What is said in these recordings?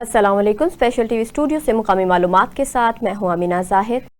अस्सलाम वालेकुम। Special TV studio से मुकामी मालूमात के साथ मैं हूं अमीना जाहिद।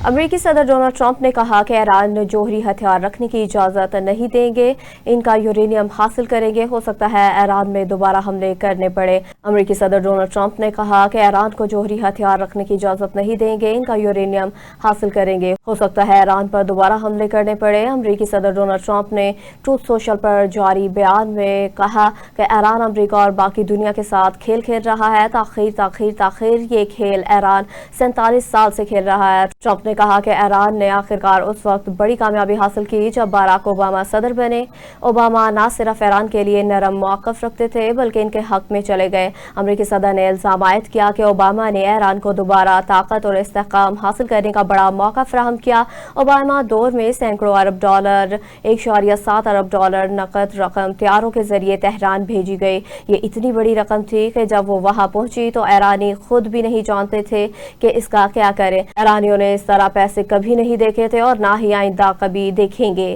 अमेरिकी सदर डोनाल्ड ट्रंप ने कहा कि ईरान जौहरी हथियार रखने की इजाज़त नहीं देंगे, इनका यूरेनियम हासिल करेंगे। हो सकता है ईरान में दोबारा हमले करने पड़े। अमेरिकी सदर डोनाल्ड ट्रंप ने कहा कि ईरान को जौहरी हथियार रखने की इजाज़त नहीं देंगे, इनका यूरेनियम हासिल करेंगे। हो सकता है ईरान पर दोबारा हमले करने पड़े। अमेरिकी सदर डोनाल्ड ट्रंप ने ट्रूथ सोशल पर जारी बयान में कहा कि ईरान अमेरिका और बाकी दुनिया के साथ खेल खेल रहा है। ताखीर ये खेल ईरान 47 साल से खेल रहा है। ट्रंप ने कहा कि ईरान ने आखिरकार उस वक्त बड़ी कामयाबी हासिल की जब बाराक ओबामा सदर बने। ओबामा न सिर्फ ईरान के लिए नरम मौक़िफ़ रखते थे बल्कि इनके हक में चले गए। अमेरिकी सदर ने इल्ज़ाम आयद किया कि ओबामा ने ईरान को दोबारा ताकत और इस्तेहकाम हासिल करने का बड़ा मौका फराहम किया। ओबामा दौर में सैकड़ों अरब डॉलर, 1.7 अरब डॉलर नकद रकम तैयारों के जरिए तेहरान भेजी गई। ये इतनी बड़ी रकम थी कि जब वो वहाँ पहुंची तो ईरानी खुद भी नहीं जानते थे कि इसका क्या करें। ईरानियों ने इस तरह पैसे कभी नहीं देखे थे और ना ही आइंदा कभी देखेंगे।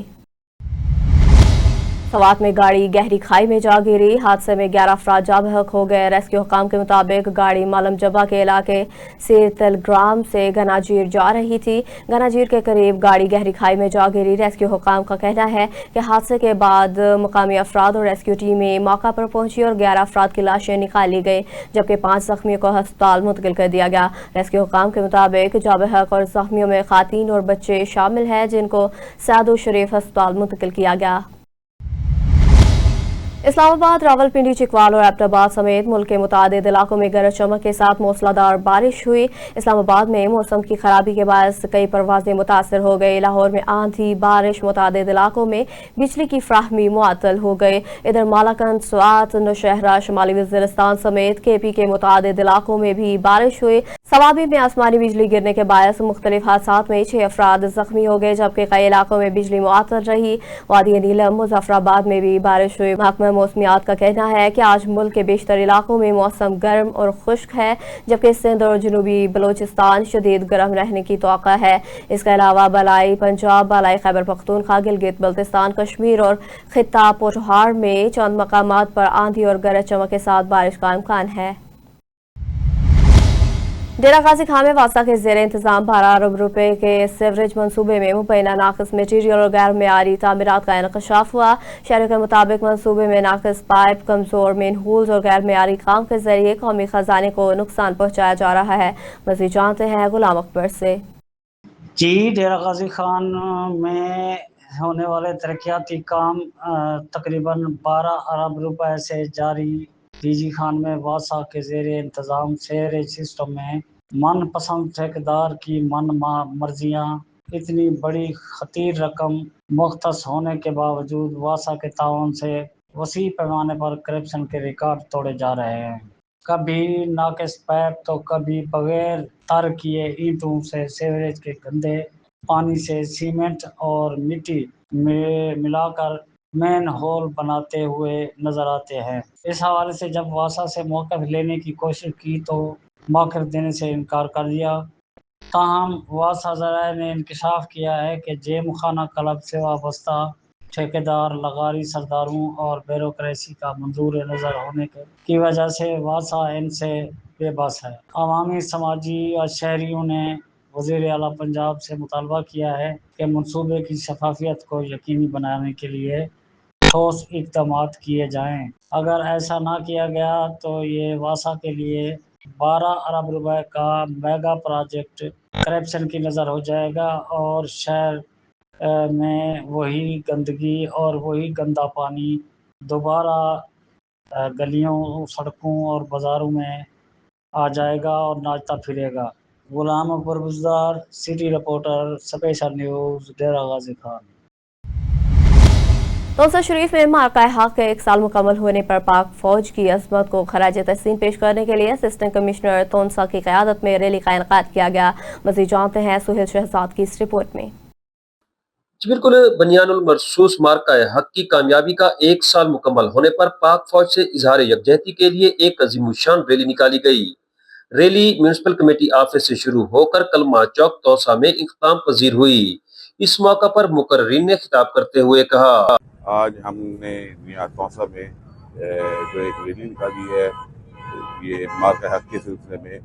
सवात में गाड़ी गहरी खाई में जा गिरी। हादसे में 11 अफराद जा बहक हो गए। रेस्क्यू हुकाम के मुताबिक गाड़ी मालम जबा के इलाके से तलग्राम से गनाजीर जा रही थी। गनाजीर के करीब गाड़ी गहरी खाई में जा गिरी। रेस्क्यू हुकाम का कहना है कि हादसे के बाद मुकामी अफराद और रेस्क्यू टीमें मौका पर पहुंची और 11 अफराद की लाशें निकाली गई, जबकि 5 जख्मियों को अस्पताल मुंतकिल कर दिया गया। रेस्क्यू हुकाम के मुताबिक जा बहक और जख्मियों में खातीन और बच्चे शामिल हैं, जिनको सैदो शरीफ अस्पताल मुंतकिल किया गया। इस्लामाबाद, रावलपिंडी, चिकवाल और एबटाबाद समेत मुल्क के मुतादिद इलाकों में गरज चमक के साथ मूसलाधार बारिश हुई। इस्लामाबाद में मौसम की खराबी के बायस कई परवाजें मुतासर हो गई। लाहौर में आंधी बारिश, मुतादिद इलाकों में बिजली की फ्राहमी मुअत्तल हो गई। इधर मालाकंद, स्वात, नौशहरा, शुमाली वज़ीरिस्तान समेत KP के मुतादिद इलाकों में भी बारिश हुई। सवाबी में आसमानी बिजली गिरने के बायस मुख्तलिफ हादसात में 6 अफराद जख्मी हो गए, जबकि कई इलाकों में बिजली मुअत्तल रही। वादी नीलम, मुजफ्फराबाद में भी बारिश हुई। महकमा मौसमियात का कहना है कि आज मुल्क के बेशतर इलाकों में मौसम गर्म और खुश्क है, जबकि सिंध और जनूबी बलोचिस्तान शदीद गर्म रहने की तौक़ा है। इसके अलावा बलाई पंजाब, बालाई खैबर पख्तूनख्वा, गिलगित बल्तिस्तान, कश्मीर और खित्ता पोठहार में चंद मकामात पर आंधी और गरज चमक के साथ बारिश का इम्कान है। डेरा गाजी खां में वासा के जेर इंतजाम 12 अरब रुपए के सीवरेज मनसूबे में मुबैना नाकिस मटीरियल और गैर मेयारी तामीरात का इंकशाफ हुआ। शहरों के मुताबिक मनसूबे में नाकिस पाइप, कमजोर मेन होल्स और गैर मेयारी काम के जरिए कौमी खजाने को नुकसान पहुंचाया जा रहा है। मजीद जानते हैं गुलाम अकबर से। जी, डेरा गाजी खान में होने वाले तरक्याती काम तकरीबन 12 अरब रुपए से जारी डीजी खान में वासा के जेर इंतज़ाम सीवरेज सिस्टम में मनपसंद ठेकेदार की मन मर्जियाँ, इतनी बड़ी खतीर रकम मुख्तस होने के बावजूद वासा के ताउन से वसी पैमाने पर करप्शन के रिकॉर्ड तोड़े जा रहे हैं। कभी नाकिस पाइप तो कभी बगैर तर किए ईंटों से सीवरेज के गंदे पानी से सीमेंट और मिट्टी मिलाकर मेन होल बनाते हुए नजर आते हैं। इस हवाले से जब वासा से मौक़िफ़ लेने की कोशिश की तो मौक़िफ़ देने से इनकार कर दिया। ताहम वासा ज़राए ने इंकशाफ किया है कि जेम खाना क्लब से वाबस्ता ठेकेदार, लगारी सरदारों और ब्यूरोक्रेसी का मंजूर नज़र होने की वजह से वासा इनसे बेबस है। अवामी, समाजी और शहरियों ने वज़ीर आला पंजाब से मुतालबा किया है कि मनसूबे की शफाफियत को यकीनी बनाने के लिए ठोस इक़दामात किए जाएं। अगर ऐसा ना किया गया तो ये वासा के लिए 12 अरब रुपए का मेगा प्रोजेक्ट करप्शन की नज़र हो जाएगा और शहर में वही गंदगी और वही गंदा पानी दोबारा गलियों, सड़कों और बाज़ारों में आ जाएगा और नाचता फिरेगा। Ghulam Akbar Buzdar, city reporter, special news, Dera Ghazi Khan. Taunsa Sharif में मार्का हक के 1 साल मुकम्मल होने पर पाक फौज की अजमत को खराज तहसीन पेश करने के लिए असिस्टेंट कमिश्नर तौसा की क़यादत में रैली का इनेकाद किया गया। मज़ीद जानते हैं सुहेल शहजाद की इस रिपोर्ट में। बिल्कुल, बनियानुल मरसूस मार्का हक की कामयाबी का 1 साल मुकम्मल होने पर पाक फौज से इजहार यकजहती के लिए एक अजीमुशान रैली निकाली गई। रैली म्यूनिसिपल कमेटी ऑफिस से शुरू होकर कलमा चौक तौसा में इख्तिताम पजीर हुई। इस मौका पर मुकर्रिरीन ने खिताब करते हुए कहा, आज हमने तौसा में जो एक रैली निकाली है یہ مارکہ حق کے سلسلے میں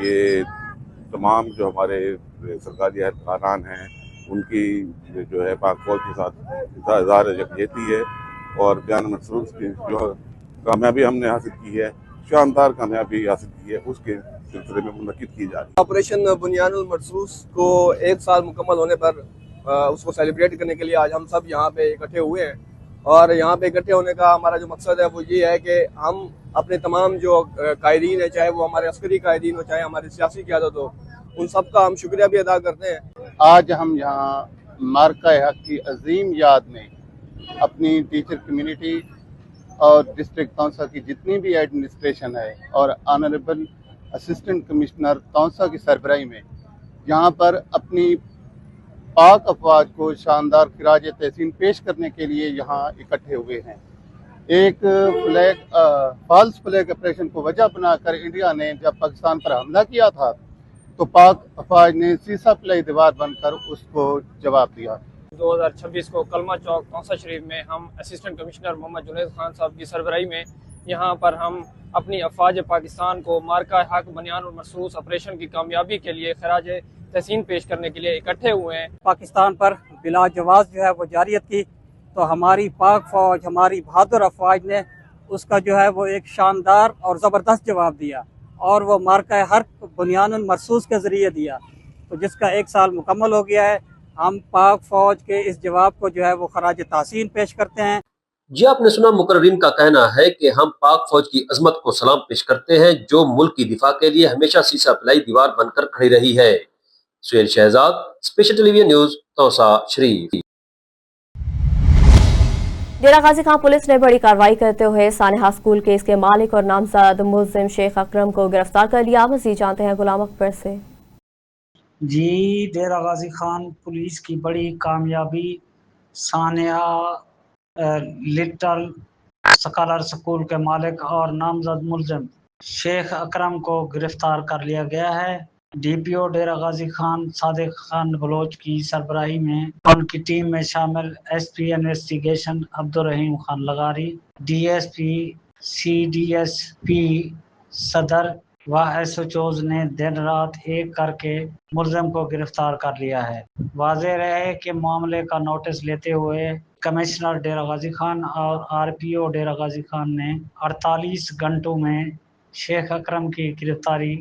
یہ تمام جو ہمارے سرکاری اہلکاران ہیں ان کی جو ہے پاک فوج کے ساتھ اظہار یکجہتی ہے، اور بیان مرسوس کی جو کامیابی ہم نے حاصل کی ہے، شاندار کامیابی حاصل کی ہے، اس کے سلسلے میں منعقد کی جا رہی ہے۔ آپریشن بنیان المرصوص کو 1 سال مکمل ہونے پر اس کو سیلیبریٹ کرنے کے لیے آج ہم سب یہاں پہ اکٹھے ہوئے ہیں، اور یہاں پہ اکٹھے ہونے کا ہمارا جو مقصد ہے وہ یہ ہے کہ ہم اپنے تمام جو قائدین ہیں، چاہے وہ ہمارے عسکری قائدین ہو، چاہے ہماری سیاسی قیادت ہو، ان سب کا ہم شکریہ بھی ادا کرتے ہیں۔ آج ہم یہاں مارکہ حق کی عظیم یاد میں اپنی ٹیچر کمیونٹی اور ڈسٹرکٹ کونسل کی جتنی بھی ایڈمنسٹریشن ہے اور آنریبل اسسٹنٹ کمشنر کونسل کی سربراہی میں یہاں پر اپنی پاک افواج کو شاندار خراج تحسین پیش کرنے کے لیے یہاں اکٹھے ہوئے ہیں۔ ایک فالس فلیگ آپریشن کو وجہ بنا کر انڈیا نے جب پاکستان پر حملہ کیا تھا تو پاک افواج نے سیسا پلائی دیوار بن کر اس کو جواب دیا۔ 2026 کو کلمہ چوک کونسل شریف میں ہم اسسٹنٹ کمشنر محمد جنید خان صاحب کی سربراہی میں یہاں پر ہم اپنی افواج پاکستان کو مارکہ حق بنیان المرصوص آپریشن کی کامیابی کے لیے خراج تحسین پیش کرنے کے لیے اکٹھے ہوئے ہیں۔ پاکستان پر بلا جواز جو ہے وہ جاریت کی، تو ہماری پاک فوج، ہماری بہادر افواج نے اس کا جو ہے وہ ایک شاندار اور زبردست جواب دیا، اور وہ مارکہ حق بنیان المرصوص کے ذریعے دیا، تو جس کا 1 سال مکمل ہو گیا ہے۔ ہم پاک فوج کے اس جواب کو جو ہے وہ خراج تحسین پیش کرتے ہیں۔ جی آپ نے سنا، مقررین کا کہنا ہے کہ ہم پاک فوج کی عظمت کو سلام پیش کرتے ہیں جو ملک کی دفاع کے لیے ہمیشہ سیسا پلائی دیوار بن کر کھڑی رہی ہے۔ سہیل شہزاد، اسپیشل ٹیلی ویژن نیوز، توسا شریف۔ ڈیرہ غازی خان پولیس نے بڑی کارروائی کرتے ہوئے سانحہ اسکول کیس کے مالک اور نامزد ملزم شیخ اکرم کو گرفتار کر لیا۔ مزید جانتے ہیں غلام اکبر سے۔ جی، ڈیرہ غازی خان پولیس کی بڑی کامیابی، سانحہ لٹل سکالر اسکول کے مالک اور نامزد ملزم شیخ اکرم کو گرفتار کر لیا گیا ہے۔ D P O Dera Ghazi Khan Sadiq Khan Baloch کی سربراہی میں ان کی ٹیم میں شامل S P investigation Abdul Rahim Khan لغاری، D S P, C D S P صدر و ایس ایچ اوز نے دن رات ایک کر کے ملزم کو گرفتار کر لیا ہے۔ واضح رہے کہ معاملے کا نوٹس لیتے ہوئے کمشنر ڈیرہ غازی خان اور R P O Dera Ghazi Khan نے 48 گھنٹوں میں شیخ اکرم کی گرفتاری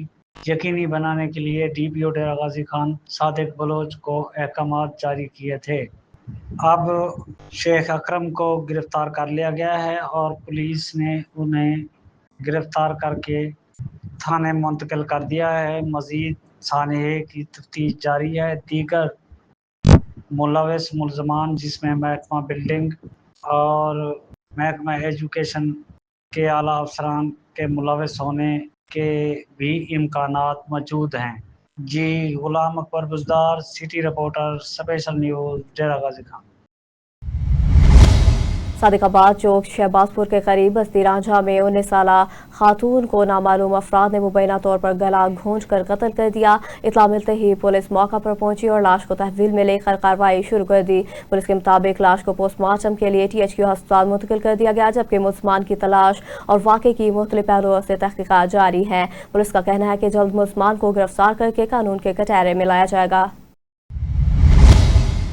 یقینی بنانے کے لیے D P O Dera Ghazi Khan صادق بلوچ کو احکامات جاری کیے تھے۔ اب شیخ اکرم کو گرفتار کر لیا گیا ہے اور پولیس نے انہیں گرفتار کر کے تھانے منتقل کر دیا ہے۔ مزید سانحے کی تفتیش جاری ہے۔ دیگر ملوث ملزمان جس میں محکمہ بلڈنگ اور محکمہ ایجوکیشن کے اعلیٰ افسران کے ملوث ہونے کے بھی امکانات موجود ہیں۔ جی، Ghulam Akbar Buzdar, city reporter, special news, Dera Ghazi Khan. Sadiqabad چوک شہباز پور کے قریب بستی رانجھا میں 19 سالہ خاتون کو نامعلوم افراد نے مبینہ طور پر گلا گھونٹ کر قتل کر دیا۔ اطلاع ملتے ہی پولیس موقع پر پہنچی اور لاش کو تحویل میں لے کر کارروائی شروع کر دی۔ پولیس کے مطابق لاش کو پوسٹ مارٹم کے لیے ٹی ایچ کیو ہسپتال منتقل کر دیا گیا، جبکہ ملزمان کی تلاش اور واقعے کی مختلف پہلوؤں سے تحقیقات جاری ہیں۔ پولیس کا کہنا ہے کہ جلد ملزمان کو گرفتار کر کے قانون کے کٹہرے میں لایا جائے گا۔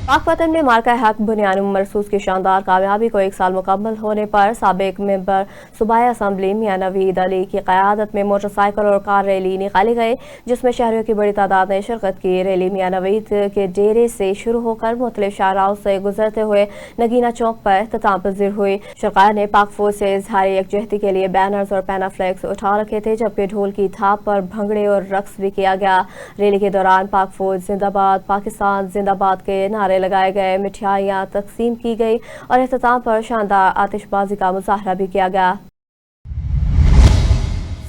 پاک پتن میں مارکہ حق بنیان المرصوص کی شاندار کامیابی کو 1 سال مکمل ہونے پر سابق ممبر صوبائی اسمبلی میاں نوید علی کی قیادت میں موٹر سائیکل اور کار ریلی نکالی گئی، جس میں شہریوں کی بڑی تعداد نے شرکت کی۔ ریلی میاں نوید کے ڈیرے سے شروع ہو کر مختلف شاہراہوں سے گزرتے ہوئے نگینہ چوک پر اختتام پذیر ہوئی۔ شرکاء نے پاک فوج سے اظہار یکجہتی کے لیے بینرز اور پینا فلیکس اٹھا رکھے تھے، جبکہ ڈھول کی تھاپ پر بھنگڑے اور رقص بھی کیا گیا۔ ریلی کے دوران پاک فوج زندہ باد، پاکستان زندہ باد کے نعرے لگائے گئے، مٹھائیاں تقسیم کی گئی اور اختتام پر شاندار آتش بازی کا مظاہرہ بھی کیا گیا۔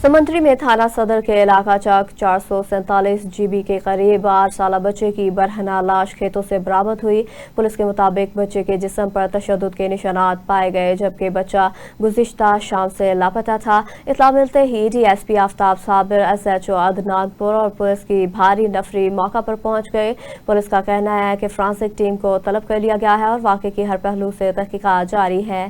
سمنتری میں تھانہ صدر کے علاقہ چک 447 GB کے قریب 8 سالہ بچے کی برہنہ لاش کھیتوں سے برآمد ہوئی۔ پولیس کے مطابق بچے کے جسم پر تشدد کے نشانات پائے گئے، جبکہ بچہ گزشتہ شام سے لاپتہ تھا۔ اطلاع ملتے ہی ڈی ایس پی آفتاب صابر، ایس ایچ او عدنان پور اور پولیس کی بھاری نفری موقع پر پہنچ گئے۔ پولیس کا کہنا ہے کہ فرانسک ٹیم کو طلب کر لیا گیا ہے اور واقعے کی ہر پہلو سے تحقیقات جاری ہے۔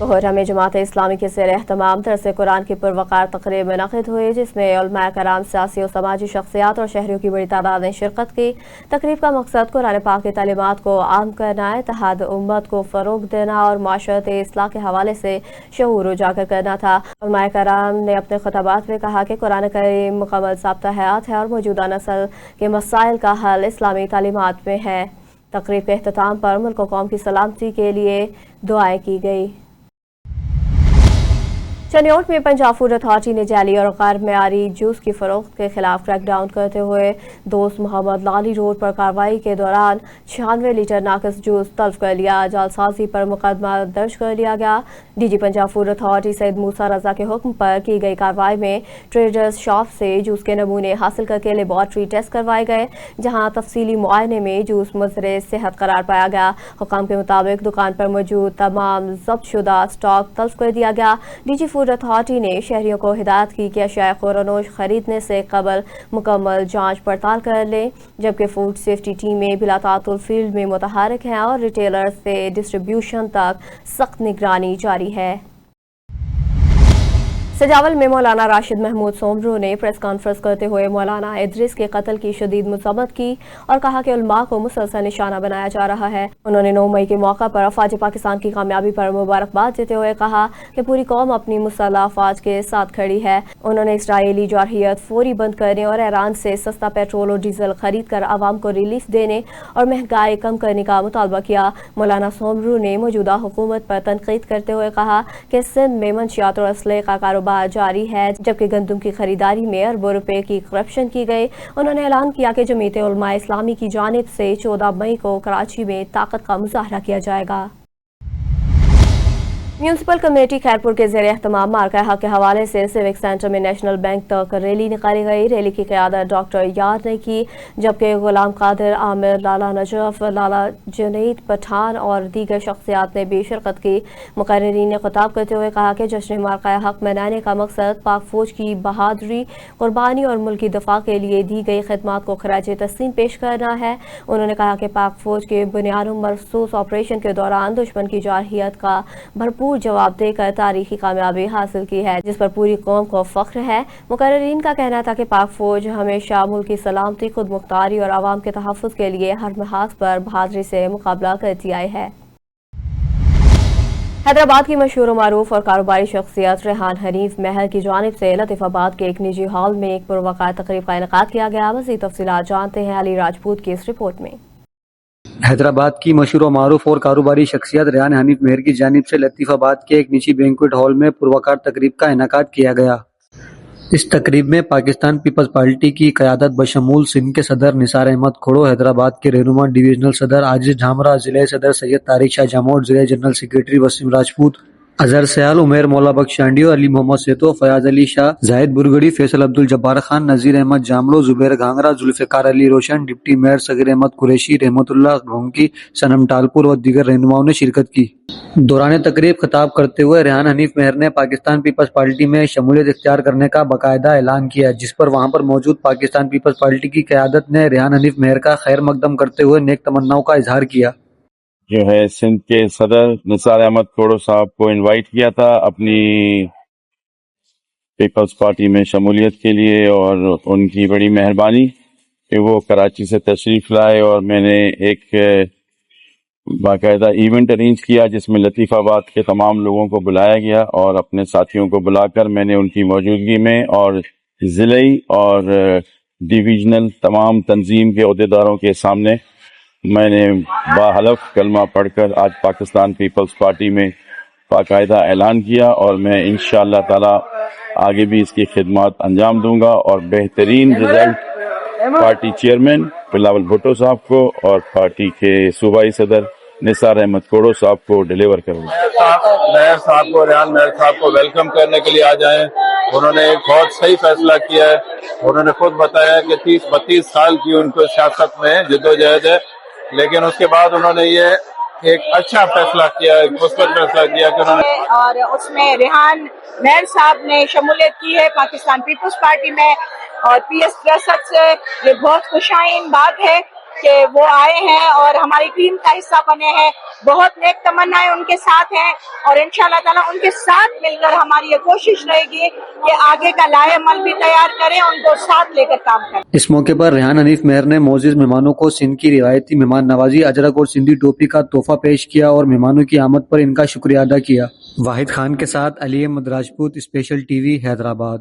कोहरा में जमात इस्लामी के ज़ेर एहतमाम दरस कुरान की पुरवकार तकरीब मुनक़िद हुई, जिसमें उलमाए कराम, सियासी और समाजी शख्सियात और शहरियों की बड़ी तादाद ने शिरकत की। तकरीब का मकसद कुरान पाक की तालीमात को आम करना, इत्तेहाद उम्मत को फ़रोग़ देना और माशरती इस्लाह के हवाले से शऊर उजागर करना था। उलमाए कराम ने अपने खुतबात में कहा कि कुरान करीम मुकम्मल ज़ाब्ता हयात है और मौजूदा नस्ल के मसाइल का हल इस्लामी तालीमात में है। तकरीब के अख्ताम पर मुल्क और कौम की सलामती के लिए दुआएं की गई। चनियोट में पंजाब फूड अथॉरिटी ने जाली और गैर मेयारी जूस की फरोख्त के खिलाफ क्रैकडाउन करते हुए दोस्त मोहम्मद लाली रोड पर कार्रवाई के दौरान 96 लीटर नाकिस जूस तल्फ कर लिया। जालसाजी पर मुकदमा दर्ज कर लिया गया। DG Punjab food authority Syed Musa Raza के हुक्म पर की गई कार्रवाई में ट्रेडर्स शॉप से जूस के नमूने हासिल करके लेबॉर्ट्री टेस्ट करवाए गए, जहां तफसीली मुआयने में जूस मुज़र सेहत करार पाया गया। हुकाम के मुताबिक दुकान पर मौजूद तमाम जब्त शुदा स्टॉक तल्फ कर दिया गया। डीजी फूड अथॉरिटी ने शहरियों को हिदायत की कि अशिया ख़ुरानोश खरीदने से कबल मुकम्मल जांच पड़ताल कर लें, जबकि फूड सेफ्टी टीमें बिला तातुल फील्ड में मुतहरक हैं और रिटेलर से डिस्ट्रीब्यूशन तक सख्त निगरानी जारी है। सजावल में मौलाना राशिद महमूद सोमरू ने प्रेस कॉन्फ्रेंस करते हुए मौलाना इदरीस के कत्ल की शदीद मज़म्मत की और कहा कि उलमा को मुसलसल निशाना बनाया जा रहा है। उन्होंने 9 मई के मौका पर अफवाज पाकिस्तान की कामयाबी पर मुबारकबाद देते हुए कहा कि पूरी कौम अपनी मुसल्लह अफवाज के साथ खड़ी है। उन्होंने इसराइली जारहियत फौरी बंद करने और ईरान से सस्ता पेट्रोल और डीजल खरीद कर आवाम को रिलीफ देने और महंगाई कम करने का मुतालबा किया। मौलाना सोमरू ने मौजूदा हुकूमत पर तनकीद करते हुए कहा कि सिंध में मंशियात और असले का कारोबार जारी है, जबकि गंदम की खरीदारी में अरबों रुपए की करप्शन की गई। उन्होंने ऐलान किया कि जमीयत उलमा इस्लामी की जानिब से 14 मई को कराची में ताकत का मुजाहरा किया जाएगा। म्यूनसिपल कमेटी खैरपुर के ज़ेर एहतमाम मार्का हक के हवाले से सिविक सेंटर में नेशनल बैंक तक रैली निकाली गई। रैली की क़यादत डॉक्टर यार ने की, जबकि गुलाम कादिर, आमिर, लाला नजफ, लाला जुनैद पठान और दीगर शख्सियात ने भी शिरकत की। मुकर्रिरीन ने खिताब करते हुए कहा कि जश्न मार्का हक मनाने का मकसद पाक फौज की बहादुरी, कुर्बानी और मुल्क की दफा के लिए दी गई खिदमात को खराज तस्लीम पेश करना है। उन्होंने कहा कि पाक फौज के बुनियादी मखसूस ऑपरेशन के दौरान दुश्मन की जारहियत का भरपूर जवाब देकर तारीखी कामयाबी हासिल की है, जिस पर पूरी कौम को फख्र है। मुकर्रिरीन का कहना था कि पाक फौज हमेशा मुल्क की सलामती, खुद मुख्तारी और आवाम के तहफ़्फ़ुज़ के लिए हर महाज पर बहादुरी से मुकाबला करती आई है। हैदराबाद की मशहूर मारूफ और कारोबारी शख्सियत रेहान हनीफ महर की जानिब से लतीफ़ाबाद के एक निजी हॉल में एक पुरवकार तकरीब का इनेकाद किया गया। मज़ीद तफसीलात जानते हैं अली राजपूत की इस रिपोर्ट में। हैदराबाद की मशहूर और मारूफ और कारोबारी शख्सियत रेहान हनीफ महर की जानिब से लतीफ़ाबाद के एक निजी बैंक्वेट हॉल में पुरवकार तकरीब का इनेकाद किया गया। इस तकरीब में पाकिस्तान पीपल्स पार्टी की क़यादत बशमूल सिंध के सदर निसार अहमद खोड़ो, हैदराबाद के रहनुमा डिवीजनल सदर आजिज झामरा, जिले सदर सैयद तारिक शाह जामोद, जिले जनरल सेक्रेटरी वसीम राजपूत, अजहर सयाल, उमेर मौला बख्श शांडियो, अली मोहम्मद सेतो, फयाज अली शाह, जाहिद बुरगड़ी, फैसल अब्दुल जब्बार खान, नजीर अहमद जामलो, जुबैर घांगरा, जुल्फ़िकार अली रोशन, डिप्टी मेयर सगीर अहमद कुरैशी, रहमतुल्लाह घोंकी, सनम टालपुर व दीगर रहनुमाओं ने शिरकत की। दौरान तकरीब खिताब करते हुए रेहान हनीफ महर ने पाकिस्तान पीपल्स पार्टी में शमूलियत इख्तियार करने का बाकायदा ऐलान किया, जिस पर वहां पर मौजूद पाकिस्तान पीपल्स पार्टी की क़यादत ने रेहान हनीफ महर का खैर मकदम करते हुए नेक तमन्नाओं का इजहार किया। जो है सिंध के सदर निसार अहमद खोड़ो साहब को इनवाइट किया था अपनी पीपल्स पार्टी में शमूलियत के लिए, और उनकी बड़ी मेहरबानी कि वो कराची से तशरीफ़ लाए और मैंने एक बाकायदा इवेंट अरेंज किया जिसमें लतीफ़ाबाद के तमाम लोगों को बुलाया गया और अपने साथियों को बुलाकर मैंने उनकी मौजूदगी में और ज़िले और डिवीजनल तमाम तंजीम के अहदेदारों के सामने मैंने बाहलफ कलमा पढ़कर आज पाकिस्तान पीपल्स पार्टी में बाकायदा ऐलान किया, और मैं इंशाअल्लाह ताला आगे भी इसकी खिदमत अंजाम दूंगा और बेहतरीन result party chairman Bilawal Bhutto साहब को और पार्टी के सूबाई सदर निसार अहमद खोड़ो साहब को डिलीवर करूंगा। मेयर साहब को, रेहान मेयर साहब को वेलकम करने के लिए आ जाएं। उन्होंने एक बहुत सही फैसला किया है। उन्होंने खुद बताया कि 30-32 साल की उनको सियासत में जद्दोजहद है, लेकिन उसके बाद उन्होंने ये एक अच्छा फैसला किया, एक मुस्बत फैसला किया कि उन्होंने, और उसमें रेहान मेयर साहब ने शमूलियत की है पाकिस्तान पीपल्स पार्टी में, और PS 63 से ये बहुत खुशाइन बात है کہ وہ آئے ہیں اور ہماری ٹیم کا حصہ بنے ہیں. بہت نیک تمنائیں ان کے ساتھ ہیں اور انشاءاللہ تعالیٰ ان کے ساتھ مل کر ہماری یہ کوشش رہے گی کہ آگے کا لائحہ عمل بھی تیار کریں، ان کو ساتھ لے کر کام کریں. اس موقع پر ریحان حنیف مہر نے معزز مہمانوں کو سندھ کی روایتی مہمان نوازی، اجرک اور سندھی ٹوپی کا تحفہ پیش کیا اور مہمانوں کی آمد پر ان کا شکریہ ادا کیا. واحد خان کے ساتھ Ali Ahmed Rajput, special T V, Hyderabad.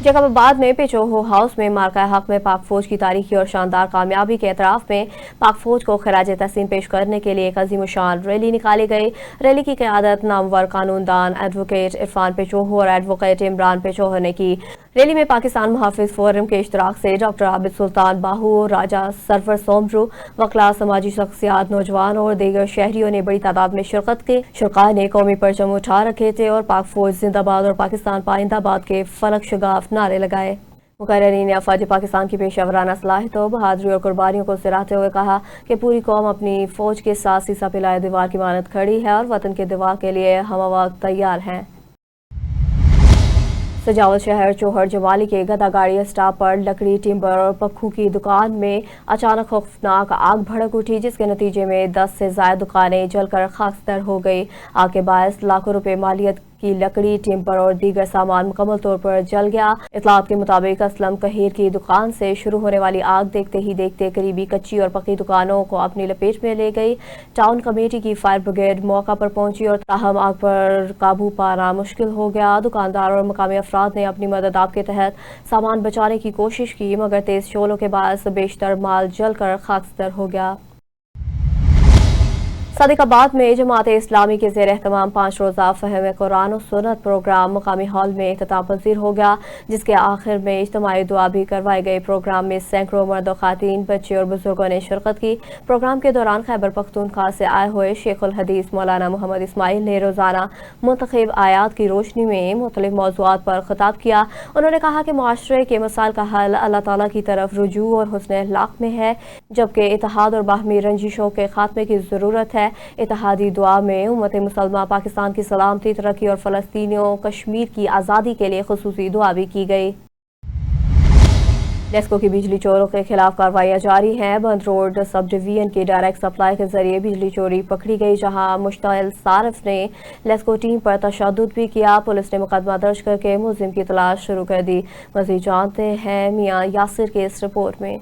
Jacobabad میں پیچوہو ہاؤس میں مارکہ حق میں پاک فوج کی تاریخی اور شاندار کامیابی کے اعتراف میں پاک فوج کو خراج تحسین پیش کرنے کے لیے ایک عظیم الشان ریلی نکالی گئی. ریلی کی قیادت نامور قانون دان ایڈوکیٹ عرفان پیچوہو اور ایڈوکیٹ عمران پیچوہو نے کی. ریلی میں پاکستان محافظ فورم کے اشتراک سے ڈاکٹر عابد سلطان باہو، راجہ سرور سومرو، وکلاء، سماجی شخصیات، نوجوان اور دیگر شہریوں نے بڑی تعداد میں شرکت کی. شرکاء نے قومی پرچم اٹھا رکھے تھے اور پاک فوج زندہ باد اور پاکستان پائندہ باد کے فلک شگاف نعرے لگائے. مقررین نے افواج پاکستان کی پیشہ ورانہ صلاحیتوں، بہادری اور قربانیوں کو سراہتے ہوئے کہا کہ پوری قوم اپنی فوج کے ساتھ سیسا پلائے دیوار کی مانند کھڑی ہے اور وطن کے دفاع کے لیے ہمہ وقت تیار ہیں. سجاوت شہر چوہر جمالی کے گدا گاڑی اسٹاپ پر لکڑی، ٹمبر اور پکھوں کی دکان میں اچانک خوفناک آگ بھڑک اٹھی، جس کے نتیجے میں 10 سے زائد دکانیں جل کر خاکستر ہو گئی. آگ کے باعث لاکھوں روپے مالیت کی لکڑی، ٹمبر اور دیگر سامان مکمل طور پر جل گیا. اطلاعات کے مطابق اسلم کہیر کی دکان سے شروع ہونے والی آگ دیکھتے ہی دیکھتے قریبی کچی اور پکی دکانوں کو اپنی لپیٹ میں لے گئی. ٹاؤن کمیٹی کی فائر بریگیڈ موقع پر پہنچی اور تاہم آگ پر قابو پانا مشکل ہو گیا. دکاندار اور مقامی افراد نے اپنی مدد آپ کے تحت سامان بچانے کی کوشش کی، مگر تیز شعلوں کے باعث بیشتر مال جل کر خاکستر ہو گیا. صادق آباد میں جماعت اسلامی کے زیر اہتمام 5 روزہ فہم قرآن و سنت پروگرام مقامی ہال میں اختتام پذیر ہو گیا، جس کے آخر میں اجتماعی دعا بھی کروائی گئی. پروگرام میں سینکڑوں مرد و خواتین، بچے اور بزرگوں نے شرکت کی. پروگرام کے دوران خیبر پختونخوا سے آئے ہوئے شیخ الحدیث مولانا محمد اسماعیل نے روزانہ منتخب آیات کی روشنی میں مختلف موضوعات پر خطاب کیا. انہوں نے کہا کہ معاشرے کے مسائل کا حل اللہ تعالیٰ کی طرف رجوع اور حسن اخلاق میں ہے، جبکہ اتحاد اور باہمی رنجشوں کے خاتمے کی ضرورت ہے. اتحادی دعا میں امت مسلمہ، پاکستان کی سلامتی، ترقی اور فلسطینیوں کشمیر کی آزادی کے لیے خصوصی دعا بھی کی گئی. لیسکو کی بجلی چوروں کے خلاف کارروائیاں جاری ہیں. بند روڈ سب ڈویژن کی ڈائریکٹ سپلائی کے ذریعے بجلی چوری پکڑی گئی، جہاں مشتعل صارف نے لیسکو ٹیم پر تشدد بھی کیا. پولیس نے مقدمہ درج کر کے ملزم کی تلاش شروع کر دی. مزید جانتے ہیں میاں یاسر کے اس رپورٹ میں.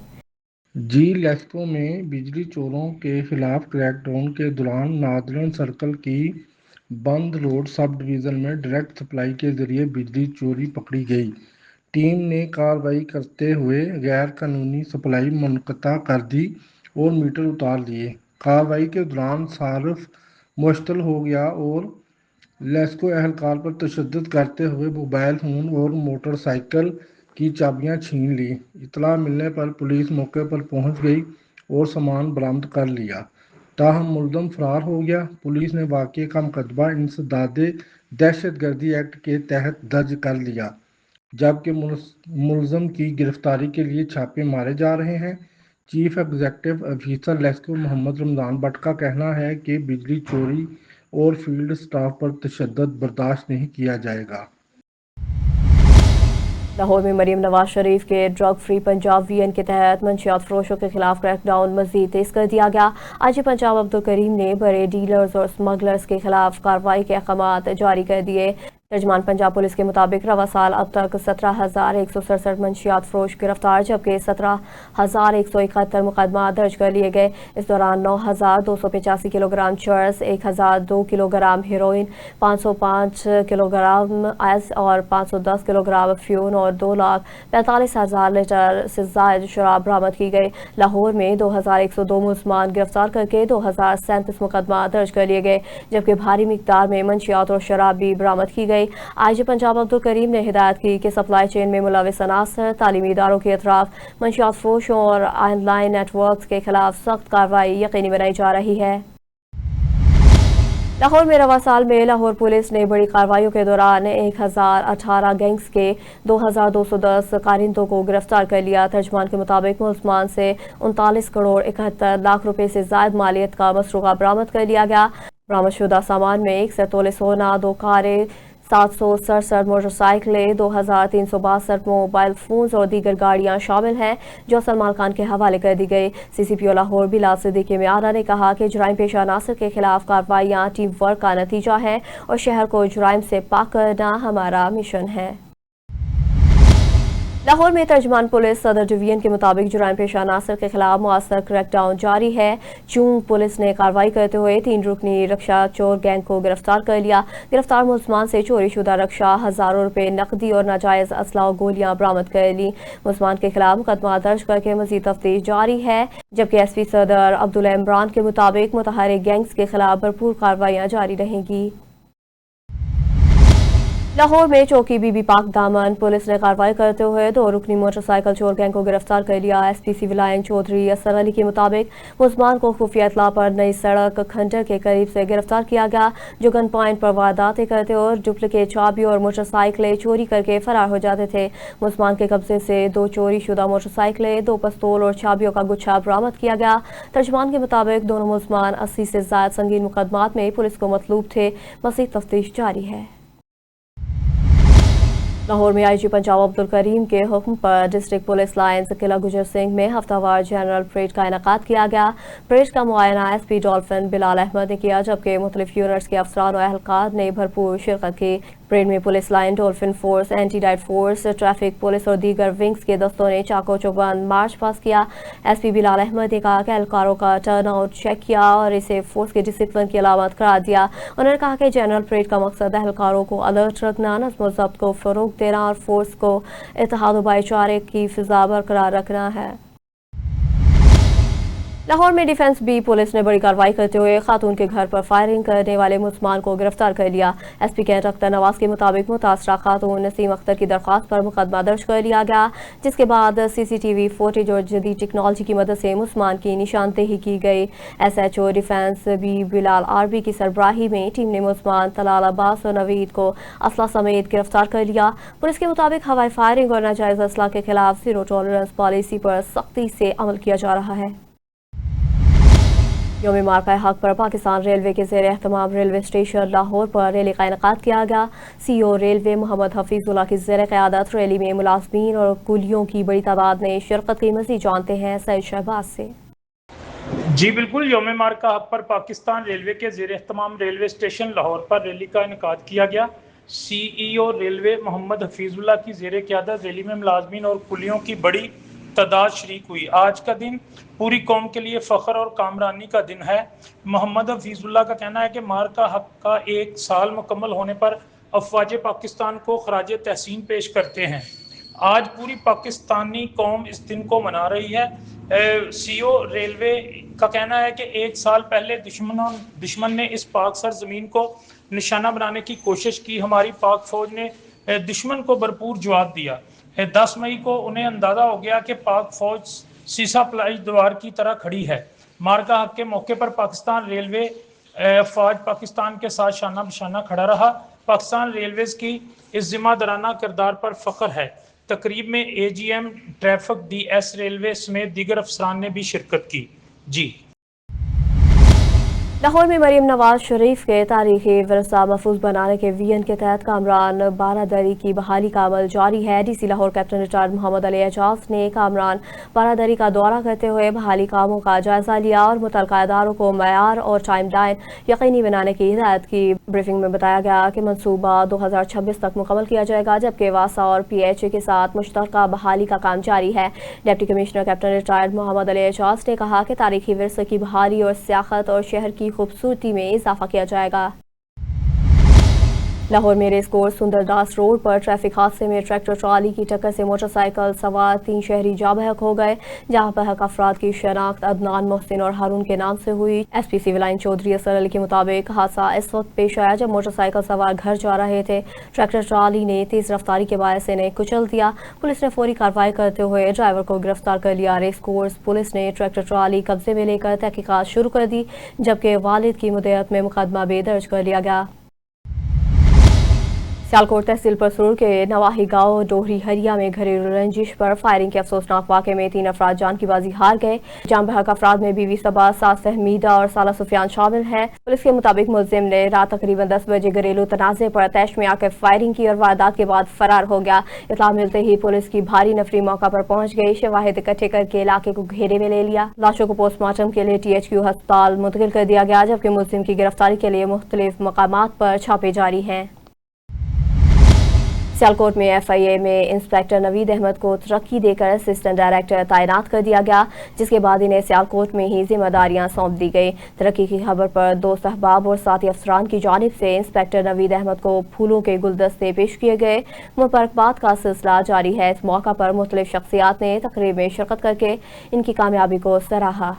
لیسکو میں بجلی چوروں کے خلاف کریک ڈاؤن کے دوران نادرن سرکل کی بند روڈ سب ڈویژن میں ڈائریکٹ سپلائی کے ذریعے بجلی چوری پکڑی گئی. ٹیم نے کارروائی کرتے ہوئے غیر قانونی سپلائی منقطع کر دی اور میٹر اتار لیے. کارروائی کے دوران صارف مشتعل ہو گیا اور لیسکو اہلکار پر تشدد کرتے ہوئے موبائل فون اور موٹر سائیکل کی چابیاں چھین لی. اطلاع ملنے پر پولیس موقع پر پہنچ گئی اور سامان برآمد کر لیا، تاہم ملزم فرار ہو گیا. پولیس نے واقعے کا مقدمہ انسداد دہشت گردی ایکٹ کے تحت درج کر لیا، جبکہ ملزم کی گرفتاری کے لیے چھاپے مارے جا رہے ہیں. Chief executive officer LESCO Muhammad Ramzan but کا کہنا ہے کہ بجلی چوری اور فیلڈ سٹاف پر تشدد برداشت نہیں کیا جائے گا. لاہور میں مریم نواز شریف کے ڈرگ فری پنجاب ویژن کے تحت منشیات فروشوں کے خلاف کریک ڈاؤن مزید تیز کر دیا گیا. آئی جی پنجاب عبدالکریم نے بڑے ڈیلرز اور اسمگلرز کے خلاف کارروائی کے احکامات جاری کر دیے. ترجمان پنجاب پولیس کے مطابق رواں سال اب تک 17,167 منشیات فروش گرفتار، جبکہ 17,171 مقدمات درج کر لیے گئے. اس دوران 9,285 کلو گرام چرس، 1,002 kilo gram heroine, 505 kilo gram ice اور 510 کلو گرام افیون اور 2,45,000 لیٹر سے زائد شراب برآمد کی گئی. لاہور میں 2,102 ملزمان گرفتار کر کے 2,037 مقدمات درج کر لیے گئے، جبکہ بھاری مقدار میں منشیات اور شراب بھی برآمد کی گئی. آئی جی پنجاب عبدالکریم نے ہدایت کی کہ سپلائی چین میں ملوث عناصر، تعلیمی اداروں کے اطراف، منشیات فروشوں اور آن لائن نیٹ ورکس کے خلاف سخت کارروائی یقینی بنائی جا رہی ہے. لاہور میں رواں سال میں لاہور پولیس نے بڑی کارروائیوں کے دوران 1,018 گینگز کے 2,210 کارندوں کو گرفتار کر لیا. ترجمان کے مطابق ملزمان سے 39 کروڑ 71 لاکھ روپے سے زائد مالیت کا مسروقہ برآمد کر لیا گیا. برآمد شدہ سامان میں 1 سے تولے سونا، 2 کاریں، 767 मोटरसाइकिलें, 2362 मोबाइल फोन्स और दीगर गाड़ियां शामिल हैं जो असल मालकान के हवाले कर दी गई। CCPO लाहौर बिलाल सिद्दीकी मियाना ने कहा कि जुराइम पेश अनासर के खिलाफ कार्रवाइयां टीम वर्क का नतीजा है और शहर को जुराइम से पाक करना हमारा मिशन है। लाहौर में तर्जमान पुलिस सदर डिवीजन के मुताबिक जुराइम पेश अनासर के खिलाफ मुअस्सर क्रैकडाउन जारी है। चूंग पुलिस ने कार्रवाई करते हुए 3 रुकनी रक्षा चोर गैंग को गिरफ्तार कर लिया। गिरफ्तार मुलजमान से चोरी शुदा रक्षा, हजारों रुपए नकदी और नाजायज असला और गोलियां बरामद कर ली। मुलजमान के खिलाफ मुकदमा दर्ज करके मजीद तफ्तीश जारी है, जबकि SP सदर अब्दुल इमरान के मुताबिक मुतहरिक गैंग्स के खिलाफ भरपूर कार्रवाइयां जारी रहेंगी। लाहौर में चौकी बीबी पाक दामन पुलिस ने कार्रवाई करते हुए 2 रुकनी मोटरसाइकिल चोर गैंग को गिरफ्तार कर लिया। SP सिविल लाइन चौधरी असर अली के मुताबिक मुलजमान को खुफिया इत्तला पर नई सड़क खंडर के करीब से गिरफ्तार किया गया, जो गन पॉइंट पर वारदातें करते और डुप्लीकेट चाबियों और मोटरसाइकिलें चोरी करके फरार हो जाते थे। मुलजमान के कब्जे से 2 चोरी शुदा मोटरसाइकिलें, 2 पिस्तौल और चाबियों का गुच्छा बरामद किया गया। तर्जमान के मुताबिक दोनों मुलजमान 80 से ज्यादा संगीन मुकदमात में पुलिस को मतलूब थे। मज़ीद तफ्तीश जारी है। लाहौर में IG पंजाब अब्दुल करीम के हुक्म पर डिस्ट्रिक्ट पुलिस लाइन्स किला गुजर सिंह में हफ्तावार जनरल परेड का इनेकाद किया गया। परेड का मुआयना SP डॉल्फिन बिलाल अहमद ने किया, जबकि मुख्तलिफ यूनिट्स के अफसरान और अहलकार ने भरपूर शिरकत की। परेड में police line, dolphin force, anti diet force, traffic police और दीगर विंग्स के दस्तों ने चाको चौबंद मार्च पास किया। SP बिलाल अहमद ने कहा कि एहलकारों का टर्न आउट चेक किया और इसे फोर्स के डिसिप्लिन की अलामत करार दिया। उन्होंने कहा कि जनरल परेड का मकसद एहलकारों को अलर्ट रखना, नज़्म व ज़ब्त को फरोग देना और फोर्स को इत्तेहाद व भाईचारे की फिजा बरकरार रखना है। लाहौर में डिफेंस बी पुलिस ने बड़ी कार्रवाई करते हुए खातून के घर पर फायरिंग करने वाले मुलजमान को गिरफ्तार कर लिया। SP कैंट अख्तर नवाज के मुताबिक मुतासरा खातून नसीम अख्तर की दरख्वास्त पर मुकदमा दर्ज कर लिया गया, जिसके बाद CCTV फुटेज और जदीद टेक्नोलॉजी की मदद से मुलजमान की निशानदेही की गई। SHO defence B Bilal RB की सरबराही में टीम ने मुलजमान तलाल अब्बास और नवीद को असला समेत गिरफ्तार कर लिया। पुलिस के मुताबिक हवाई फायरिंग और नाजायज असला के खिलाफ जीरो टॉलरेंस पॉलिसी पर सख्ती से अमल किया जा रहा है। यौम मार्का हक पर पाकिस्तान रेलवे के ज़ेर एहतमाम रेलवे स्टेशन लाहौर पर रैली का इनेकाद किया गया। CEO रेलवे मोहम्मद हफीजुल्लाह की ज़ेर क़यादत रैली में मुलाज़मीन और कुलियों की बड़ी तादाद ने शिरकत की। मज़ीद जानते हैं सैयद शहबाज से। जी बिल्कुल, यौम मार्का हक पर पाकिस्तान रेलवे के ज़ेर एहतमाम रेलवे स्टेशन लाहौर पर रैली का इनेकाद किया गया। CEO रेलवे मोहम्मद हफीजुल्लाह की ज़ेर क़यादत रैली में मुलाज़मीन और कुलियों की बड़ी तादाद शरीक हुई। आज का दिन पूरी कौम के लिए फ़ख्र और कामरानी का दिन है। मोहम्मद हफीजुल्लाह का कहना है कि मार्का हक का 1 साल मुकम्मल होने पर अफवाज पाकिस्तान को खराज तहसीन पेश करते हैं। आज पूरी पाकिस्तानी कौम इस दिन को मना रही है। CEO रेलवे का कहना है कि 1 साल पहले दुश्मन ने इस पाक सरजमीन को निशाना बनाने की कोशिश की। हमारी पाक फौज ने दुश्मन को भरपूर जवाब दिया। 10 मई को उन्हें अंदाज़ा हो गया कि पाक फौज सीसा प्लाई दीवार की तरह खड़ी है। मार्का हक के मौके पर पाकिस्तान रेलवे फौज पाकिस्तान के साथ शाना बशाना खड़ा रहा। पाकिस्तान रेलवेज़ की इस जिम्मेदाराना किरदार पर फ़ख्र है। तकरीब में AGM ट्रैफिक DS रेलवे समेत दीगर अफसरान ने भी शिरकत की। जी लाहौर में मरीम नवाज शरीफ के तारीखी विरसा महफूज बनाने के VN के तहत कामरान बारादरी की बहाली का अमल जारी है। DC Lahore captain retired Mohammad Ali Ejaz ने कामरान बारादरी का दौरा करते हुए बहाली कामों का जायजा लिया और मुतल्लिका इदारों को मयार और टाइम लाइन यकीनी बनाने की हिदायत की। ब्रीफिंग में बताया गया कि मनसूबा 2026 तक मुकम्मल किया जाएगा, जबकि वासा और PHA के साथ मुश्तरका बहाली का काम जारी है। Deputy commissioner captain retired Mohammad Ali Ejaz ने कहा कि तारीखी विरसे की बहाली और सियाहत और शहर की खूबसूरती में इजाफा किया जाएगा। लाहौर में रेस कोर्स सुंदरदास रोड पर ट्रैफिक हादसे में ट्रैक्टर ट्रॉली की टक्कर से मोटरसाइकिल सवार 3 शहरी जाँ बहक हो गए, जहां बहक अफराद की शनाख्त अदनान, मोहसिन और हारून के नाम से हुई। SP सिविल लाइन चौधरी असर अली के मुताबिक हादसा इस वक्त पेश आया जब मोटरसाइकिल सवार घर जा रहे थे। ट्रैक्टर ट्रॉली ने तेज रफ्तारी के बायस इन्हें कुचल दिया। पुलिस ने फौरी कार्रवाई करते हुए ड्राइवर को गिरफ्तार कर लिया। रेस कोर्स पुलिस ने ट्रैक्टर ट्रॉली कब्जे में लेकर तहकीकात शुरू कर दी, जबकि वालिद की मुद्दत में मुकदमा भी दर्ज कर लिया गया। सियालकोट तहसील परसरूर के नवाही गांव डोहरी हरिया में घरेलू रंजिश पर फायरिंग के अफसोसनाक वाक़े में 3 अफराद जान की बाजी हार गए। जान बहक अफराद में बीवी सबा, सास फहमीदा और साला सुफियान शामिल हैं। पुलिस के मुताबिक मुलजिम ने रात तकरीबन 10 बजे घरेलू तनाज़े पर तैश में आकर फायरिंग की और वारदात के बाद फरार हो गया। इत्तला मिलते ही पुलिस की भारी नफरी मौका पर पहुंच गई। शवाहिद इकट्ठे करके इलाके को घेरे में ले लिया। लाशों को पोस्टमार्टम के लिए THQ अस्पताल मुंतकिल कर दिया गया, जबकि मुलजिम की गिरफ्तारी के लिए मुख्तलिफ मकामात पर छापे जारी हैं। सियालकोट में FIA में इंस्पेक्टर नवीद अहमद को तरक्की देकर असिस्टेंट डायरेक्टर तैनात कर दिया गया, जिसके बाद इन्हें सियालकोट में ही जिम्मेदारियां सौंप दी गई। तरक्की की खबर पर दोस्त अहबाब और साथी अफसरान की जानिब से इंस्पेक्टर नवीद अहमद को फूलों के गुलदस्ते पेश किए गए। मुबारकबाद का सिलसिला जारी है। इस मौका पर मुख्तलिफ शख्सियात ने तकरीब में शिरकत करके इनकी कामयाबी को सराहा।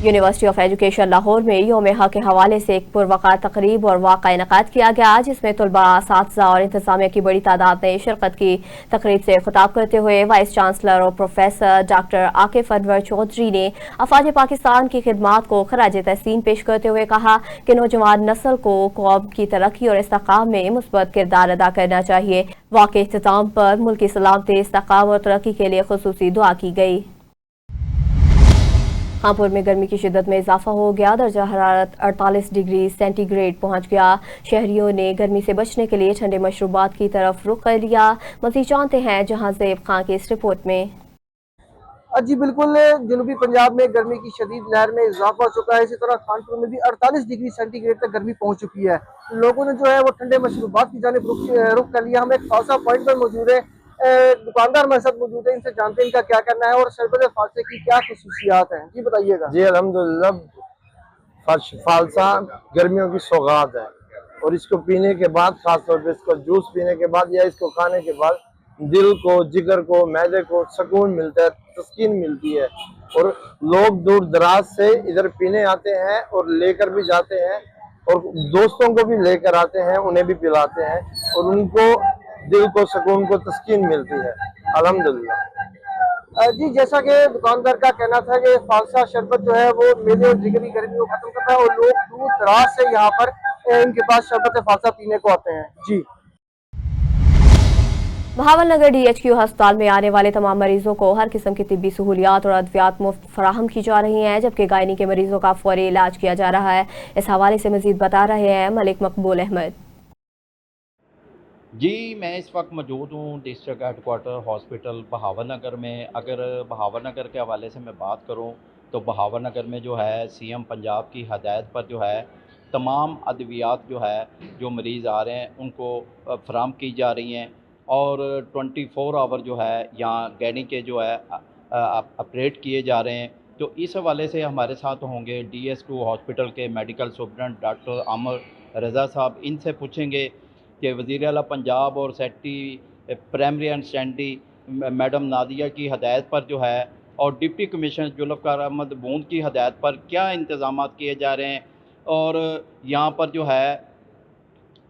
यूनिवर्सिटी ऑफ एजुकेशन लाहौर में यौम हक के हवाले से एक पुरवकार तकरीब और वाक़ा इनकाद किया गया, जिसमें तलबा, असातिज़ा और इंतज़ामिया की बड़ी तादाद ने शिरकत की। तकरीब से खिताब करते हुए वाइस चांसलर और प्रोफेसर डॉक्टर आकिफ अनवर चौधरी ने अफवाज पाकिस्तान की खिदमात को खराज तहसीन पेश करते हुए कहा कि नौजवान नस्ल को कौम की तरक्की और इस्तेकाम में मुस्बत किरदार अदा करना चाहिए। वाक़े इख्तिताम पर मुल्की सलामती, इस्तेकाम और तरक्की के लिए खुसूसी दुआ की गई। खानपुर में गर्मी की शिद्दत में इजाफा हो गया। दर्जा हरारत 48 डिग्री सेंटीग्रेड पहुंच गया। शहरियों ने गर्मी से बचने के लिए ठंडे मशरूबात की तरफ रुख कर लिया। मज़ीद जानते हैं जहांज़ेब खान की इस रिपोर्ट में। जी बिल्कुल, जनूबी पंजाब में गर्मी की शदीद लहर में इजाफा हो चुका है। इसी तरह खानपुर में भी 48 डिग्री सेंटीग्रेड तक गर्मी पहुंच चुकी है। लोगों ने जो है वो ठंडे मशरूबात की जानिब रुख कर लिया। हम एक खासा पॉइंट पर मौजूद है, दुकानदार हमारे साथ मौजूद है, इनसे जानते हैं इनका क्या करना है और शरबत फालसा की क्या खसूसियात हैं। जी बताइएगा। जी अल्हम्दुलिल्लाह, फालसा गर्मियों की सौगात है और इसको पीने के बाद, खासतौर पर इसको जूस पीने के बाद या इसको खाने के बाद दिल को, जिगर को, मैदे को सुकून मिलता है, तस्कीन मिलती है। और लोग दूर दराज से इधर पीने आते हैं और लेकर भी जाते हैं और दोस्तों को भी लेकर आते हैं, उन्हें भी पिलाते हैं और उनको दिल को, सुकून को, तस्कीन मिलती है अल्हम्दुलिल्लाह। जी जैसा कि दुकानदार का कहना था कि फालसा शरबत जो है वो मेदे और जिगर की गर्मी को खत्म करता है और लोग दूर दराज से यहाँ पर इनके पास शरबत फालसा पीने को आते हैं। जी बहावलनगर DHQ अस्पताल में आने वाले तमाम मरीजों को हर किस्म की तिब्बी सहूलियात और अद्वियात मुफ्त फराहम की जा रही हैं, जबकि गायनी के मरीजों का फौरी इलाज किया जा रहा है। इस हवाले से मजीद बता रहे हैं मलिक मकबूल अहमद। जी मैं इस वक्त मौजूद हूँ डिस्ट्रिक्ट हेडकोार्टर हॉस्पिटल बहावलनगर में। अगर बहावलनगर के हवाले से मैं बात करूँ तो बहावलनगर में जो है CM पंजाब की हदायत पर जो है तमाम अद्वियात जो है जो मरीज़ आ रहे हैं उनको फराहम की जा रही हैं और 24 आवर जो है यहाँ गैनी के जो है ऑपरेट किए जा रहे हैं। तो इस हवाले से हमारे साथ होंगे DS2 हॉस्पिटल के मेडिकल सुपरडेंट डॉक्टर आमिर रज़ा साहब। इनसे पूछेंगे कि वज़ीर आला पंजाब और secretary primary and secondary madam Nadia की हदायत पर जो है और डिप्टी कमिश्नर जुल्फ़कार अहमद बूंद की हदायत पर क्या इंतज़ाम किए जा रहे हैं और यहाँ पर जो है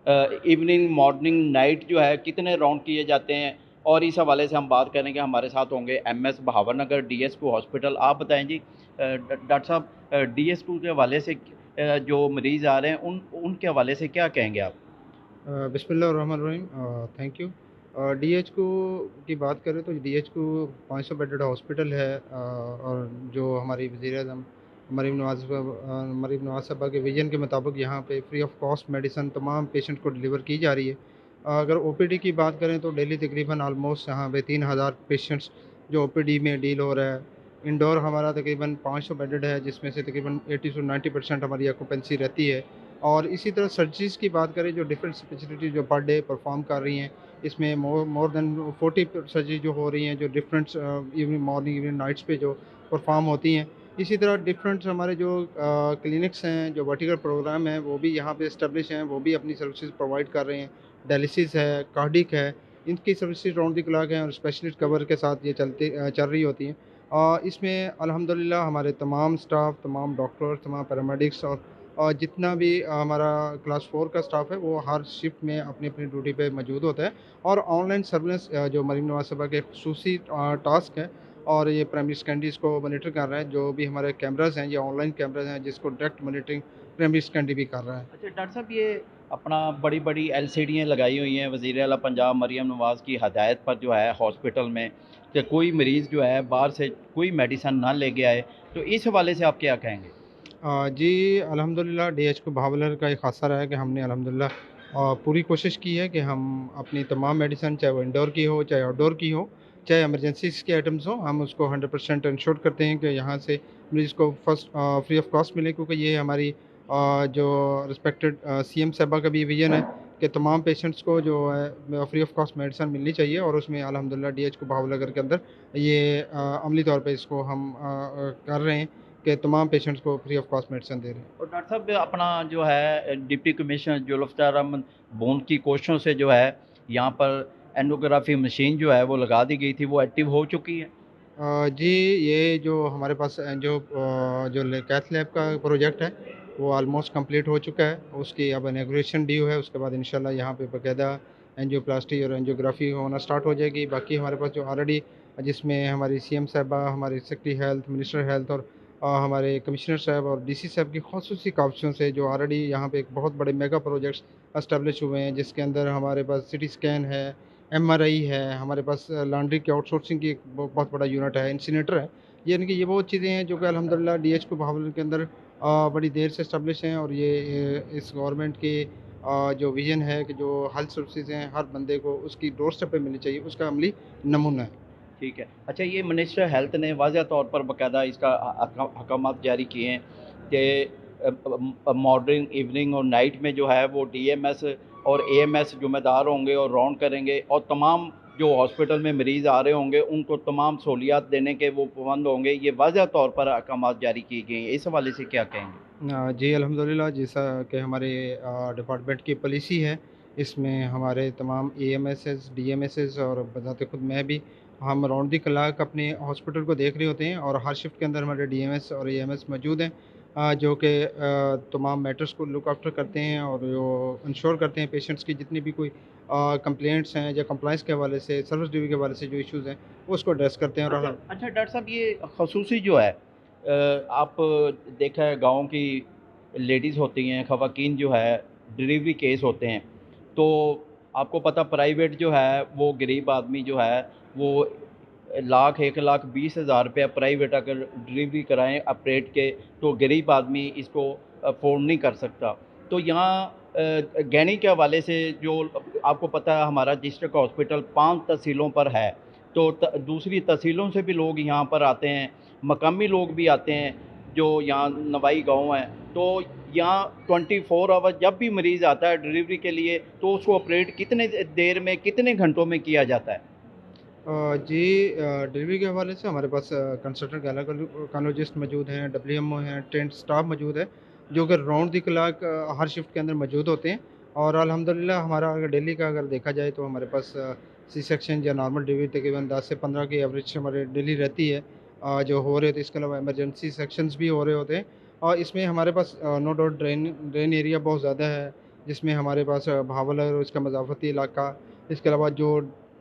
इवनिंग, मॉर्निंग, नाइट जो है कितने राउंड किए जाते हैं और इस हवाले से हम बात करेंगे। हमारे साथ होंगे MS बहावलनगर DS2 हॉस्पिटल। आप बताएं जी डॉक्टर साहब, DS2 के हवाले से जो मरीज़ आ रहे हैं उनके हवाले से क्या कहेंगे आप? बिस्मिल्लाहिर्रहमानिर्रहीम, थैंक यू। DHQ की बात करें तो DHQ 500 बेडेड हॉस्पिटल है और जो हमारी वज़ीर-ए-आज़म मरीम नवाज़ साहबा के विजन के मुताबिक यहाँ पे फ्री ऑफ कॉस्ट मेडिसिन तमाम पेशेंट को डिलीवर की जा रही है। अगर OPD की बात करें तो डेली तकरीबन आलमोस्ट यहाँ पे 3000 पेशेंट्स जो OPD में डील हो रहा है। इंडोर हमारा तकरीबन 500 बेडेड है जिसमें से तकरीबन 80 से 90% हमारी ऑक्यूपेंसी रहती है। और इसी तरह सर्जरीज़ की बात करें जो डिफरेंट स्पेशलिटी जो पर डे परफॉर्म कर रही हैं, इसमें मोर देन 40 सर्जरी जो हो रही हैं जो different evening, morning, evening, nights पे जो परफॉर्म होती हैं। इसी तरह डिफरेंट हमारे जो क्लिनिक्स हैं, जो वर्टिकल प्रोग्राम हैं वो भी यहाँ पे इस्टेब्लिश हैं, वो भी अपनी सर्विसेज प्रोवाइड कर रहे हैं। डायलिसिस है, कार्डिक है, इनकी सर्विसेज राउंड द क्लॉक हैं और स्पेशलिस्ट कवर के साथ ये चल रही होती हैं। इसमें अल्हम्दुलिल्लाह हमारे तमाम स्टाफ, तमाम डॉक्टर, तमाम पैरामेडिक्स और जितना भी हमारा क्लास 4 का स्टाफ है वो हर शिफ्ट में अपनी अपनी ड्यूटी पे मौजूद होता है। और ऑनलाइन सर्विलेंस जो मरीम नवाज़ साहबा के खुसूसी टास्क है और ये प्राइमरी सेकेंडरीज़ को मॉनिटर कर रहे हैं। जो भी हमारे कैमराज़ हैं, ये ऑनलाइन कैमराज़ हैं जिसको डायरेक्ट मॉनिटरिंग प्राइमरी सेकेंडरी भी कर रहा है। अच्छा डॉक्टर साहब, ये अपना बड़ी बड़ी LCDयाँ लगाई हुई हैं वज़ीर आला पंजाब मरियम नवाज़ की हदायत पर जो है हॉस्पिटल में कि कोई मरीज़ जो है बाहर से कोई मेडिसिन ना लेके आए, तो इस हवाले से आप क्या कहेंगे? जी अल्हम्दुलिल्लाह DH को भावलर का एक हादसा रहा है कि हमने अल्हम्दुलिल्लाह पूरी कोशिश की है कि हम अपनी तमाम मेडिसिन, चाहे वो इंडोर की हो चाहे आउटडोर की हो, चाहे एमरजेंसीज़ के आइटम्स हों, हम उसको 100% इंश्योर करते हैं कि यहाँ से मरीज़ को फर्स्ट फ्री ऑफ कॉस्ट मिले, क्योंकि ये हमारी जो रिस्पेक्टेड CM साहबा का भी विजन है कि तमाम पेशेंट्स को जो है फ्री ऑफ कॉस्ट मेडिसिन मिलनी चाहिए, और उसमें अल्हम्दुलिल्लाह DH को भावनगर के अंदर ये अमली तौर पे इसको हम कर रहे हैं कि तमाम पेशेंट्स को फ्री ऑफ कॉस्ट मेडिसिन दे रहे हैं। और डॉक्टर साहब, अपना जो है डिप्टी कमिश्नर जुल्फ़िकार अहमद बोंद की कोशिशों से जो है यहाँ पर एंडोग्राफी मशीन जो है वो लगा दी गई थी, वो एक्टिव हो चुकी है? जी ये जो हमारे पास जो कैथ लैब का प्रोजेक्ट है वो ऑलमोस्ट कंप्लीट हो चुका है, उसकी अब इनॉग्रेशन ड्यू है, उसके बाद इंशाल्लाह यहाँ पे बाकायदा एंजियोप्लास्टी और एंजियोग्राफी होना स्टार्ट हो जाएगी। बाकी हमारे पास जो ऑलरेडी जिसमें हमारी CM साहबा, हमारे सेक्रेटरी हेल्थ, मिनिस्टर हेल्थ और हमारे कमिश्नर साहब और DC साहब की ख़ुसूसी काविशों से जो ऑलरेडी यहाँ पे एक बहुत बड़े मेगा प्रोजेक्ट्स एस्टेब्लिश हुए हैं, जिसके अंदर हमारे पास CT स्कैन है, MRI है, हमारे पास लॉन्ड्री की आउटसोर्सिंग की एक बहुत बड़ा यूनिट है, इंसिनेटर है। यानी कि ये वो चीज़ें हैं जो कि अल्हम्दुलिल्लाह DH को भावलर के अंदर बड़ी देर से एस्टेब्लिश हैं, और ये इस गवर्नमेंट की जो विज़न है कि जो हेल्थ सर्विसेज हैं हर बंदे को उसकी डोर स्टेप पे मिलनी चाहिए, उसका अमली नमूना है। ठीक है। अच्छा, ये मिनिस्टर हेल्थ ने वाज़ह तौर पर बाकायदा इसका अहकामात जारी किए हैं कि मॉर्निंग, इवनिंग और नाइट में जो है वो DMS और AMS ज़िम्मेदार होंगे और राउंड करेंगे, और तमाम जो हॉस्पिटल में मरीज़ आ रहे होंगे उनको तमाम सहूलियात देने के वो पाबंद होंगे। ये वाज़ह तौर पर अहकामात जारी किए गए हैं, इस हवाले से क्या कहेंगे? जी अल्हम्दुलिल्लाह, जैसा कि हमारे डिपार्टमेंट की पॉलिसी है, इसमें हमारे तमाम AMSs, DMSs और बज़ाते खुद मैं भी हम राउंड दी क्लाक अपने हॉस्पिटल को देख रहे होते हैं, और हर शिफ्ट के अंदर हमारे DMS और AMS मौजूद हैं जो कि तमाम मैटर्स को लुक आफ्टर करते हैं और जो इंश्योर करते हैं पेशेंट्स की जितनी भी कोई कंप्लेंट्स हैं या कंप्लाइंस के हवाले से, सर्विस ड्यूटी के हवाले से जो इश्यूज़ हैं वो उसको एड्रेस करते हैं। और अच्छा डॉक्टर साहब, ये खसूसी जो है आप देखा है गाँव की लेडीज़ होती हैं, ख़वातीन जो है डिलीवरी केस होते हैं, तो आपको पता प्राइवेट जो है वो गरीब आदमी जो है वो 1,20,000 रुपया प्राइवेट अगर डिलीवरी कराएं ऑपरेट के, तो गरीब आदमी इसको अफोर्ड नहीं कर सकता। तो यहाँ गैनी के हवाले से जो आपको पता है हमारा डिस्ट्रिक्ट हॉस्पिटल 5 तहसीलों पर है, तो दूसरी तहसीलों से भी लोग यहाँ पर आते हैं, मकामी लोग भी आते हैं जो यहाँ नवाई गांव है, तो यहाँ 24 आवर जब भी मरीज़ आता है डिलीवरी के लिए तो उसको ऑपरेट कितने देर में, कितने घंटों में किया जाता है? जी डिलीवरी के हवाले से हमारे पास कंसल्टेंट गायनेकोलॉजिस्ट मौजूद हैं, WMO हैं, टेंट स्टाफ मौजूद है जो कि राउंड दी क्लाक हर शिफ्ट के अंदर मौजूद होते हैं। और अल्हम्दुलिल्लाह हमारा अगर दिल्ली का अगर देखा जाए तो हमारे पास C सेक्शन या नॉर्मल डिलीवरी तकरीबन 10 से 15 की एवरेज हमारे डेली रहती है जो हो रहे थे। इसके अलावा इमरजेंसी सेक्शंस भी हो रहे होते हैं, और इसमें हमारे पास नो डाउट ड्रेन एरिया बहुत ज़्यादा है, जिसमें हमारे पास भावलर और इसका मज़ाफ़ती इलाका, इसके अलावा जो